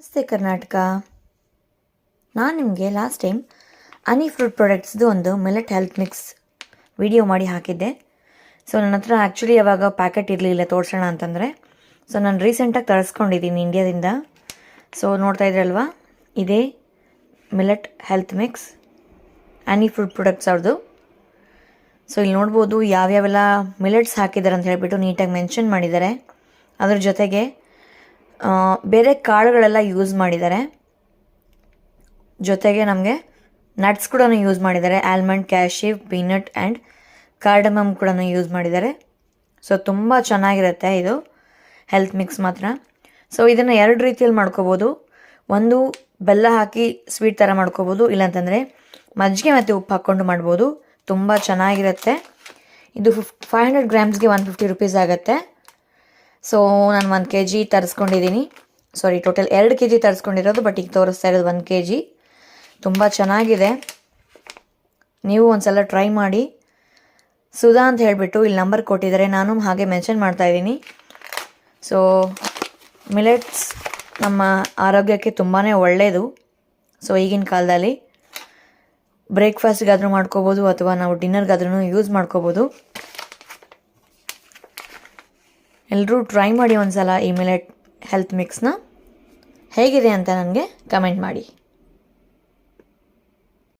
ನಮಸ್ತೆ ಕರ್ನಾಟಕ. ನಾನು ನಿಮಗೆ ಲಾಸ್ಟ್ ಟೈಮ್ ಹನಿ ಫ್ರೂಟ್ ಪ್ರಾಡಕ್ಟ್ಸ್ದು ಒಂದು ಮಿಲೆಟ್ ಹೆಲ್ತ್ ಮಿಕ್ಸ್ ವಿಡಿಯೋ ಮಾಡಿ ಹಾಕಿದ್ದೆ. ಸೊ ನನ್ನ ಹತ್ರ ಆ್ಯಕ್ಚುಲಿ ಯಾವಾಗ ಪ್ಯಾಕೆಟ್ ಇರಲಿಲ್ಲ ತೋರಿಸೋಣ ಅಂತಂದರೆ, ಸೊ ನಾನು ರೀಸೆಂಟಾಗಿ ತರಿಸ್ಕೊಂಡಿದ್ದೀನಿ ಇಂಡಿಯಾದಿಂದ. ಸೊ ನೋಡ್ತಾ ಇದ್ರಲ್ವಾ, ಇದೇ ಮಿಲೆಟ್ ಹೆಲ್ತ್ ಮಿಕ್ಸ್ ಹನಿ ಫ್ರೂಟ್ ಪ್ರಾಡಕ್ಟ್ಸ್ ಅವ್ರದ್ದು. ಸೊ ಇಲ್ಲಿ ನೋಡ್ಬೋದು ಯಾವ್ಯಾವೆಲ್ಲ ಮಿಲೆಟ್ಸ್ ಹಾಕಿದ್ದಾರೆ ಅಂತ ಹೇಳಿಬಿಟ್ಟು ನೀಟಾಗಿ ಮೆನ್ಷನ್ ಮಾಡಿದ್ದಾರೆ. ಅದ್ರ ಜೊತೆಗೆ ಬೇರೆ ಕಾಳುಗಳೆಲ್ಲ ಯೂಸ್ ಮಾಡಿದ್ದಾರೆ. ಜೊತೆಗೆ ನಮಗೆ ನಟ್ಸ್ ಕೂಡ ಯೂಸ್ ಮಾಡಿದ್ದಾರೆ. Almond, cashew, peanut and cardamom ಕೂಡ ಯೂಸ್ ಮಾಡಿದ್ದಾರೆ. ಸೊ ತುಂಬ ಚೆನ್ನಾಗಿರುತ್ತೆ ಇದು ಹೆಲ್ತ್ ಮಿಕ್ಸ್ ಮಾತ್ರ. ಸೊ ಇದನ್ನು ಎರಡು ರೀತಿಯಲ್ಲಿ ಮಾಡ್ಕೋಬೋದು. ಒಂದು ಬೆಲ್ಲ ಹಾಕಿ ಸ್ವೀಟ್ ಥರ ಮಾಡ್ಕೋಬೋದು, ಇಲ್ಲಾಂತಂದರೆ ಮಜ್ಜಿಗೆ ಮತ್ತು ಉಪ್ಪು ಹಾಕ್ಕೊಂಡು ಮಾಡ್ಬೋದು. ತುಂಬ ಚೆನ್ನಾಗಿರುತ್ತೆ. ಇದು 500 ಗ್ರಾಮ್ಸ್ಗೆ 150 ರೂಪೀಸ್ ಆಗುತ್ತೆ. ಸೊ ನಾನು 1 kg ತರಿಸ್ಕೊಂಡಿದ್ದೀನಿ. ಸಾರಿ, ಟೋಟಲ್ 2 kg ತರಿಸ್ಕೊಂಡಿರೋದು, ಬಟ್ ಈಗ ತೋರಿಸ್ತಾ ಇರೋದು 1 kg. ತುಂಬ ಚೆನ್ನಾಗಿದೆ, ನೀವು ಒಂದು ಸಲ ಟ್ರೈ ಮಾಡಿ. ಸುಧಾ ಅಂತ ಹೇಳಿಬಿಟ್ಟು ಇಲ್ಲಿ ನಂಬರ್ ಕೊಟ್ಟಿದ್ದಾರೆ, ನಾನು ಹಾಗೆ ಮೆನ್ಷನ್ ಮಾಡ್ತಾಯಿದ್ದೀನಿ. ಸೊ ಮಿಲೆಟ್ಸ್ ನಮ್ಮ ಆರೋಗ್ಯಕ್ಕೆ ತುಂಬಾ ಒಳ್ಳೆಯದು. ಸೊ ಈಗಿನ ಕಾಲದಲ್ಲಿ ಬ್ರೇಕ್ಫಾಸ್ಟ್ಗಾದರೂ ಮಾಡ್ಕೋಬೋದು ಅಥವಾ ನಾವು ಡಿನ್ನರ್ಗಾದ್ರೂ ಯೂಸ್ ಮಾಡ್ಕೋಬೋದು. ಎಲ್ಲರೂ ಟ್ರೈ ಮಾಡಿ ಒಂದು ಸಲ ಈ ಮಿಲೆಟ್ ಹೆಲ್ತ್ ಮಿಕ್ಸ್ನ. ಹೇಗಿದೆ ಅಂತ ನನಗೆ ಕಮೆಂಟ್ ಮಾಡಿ.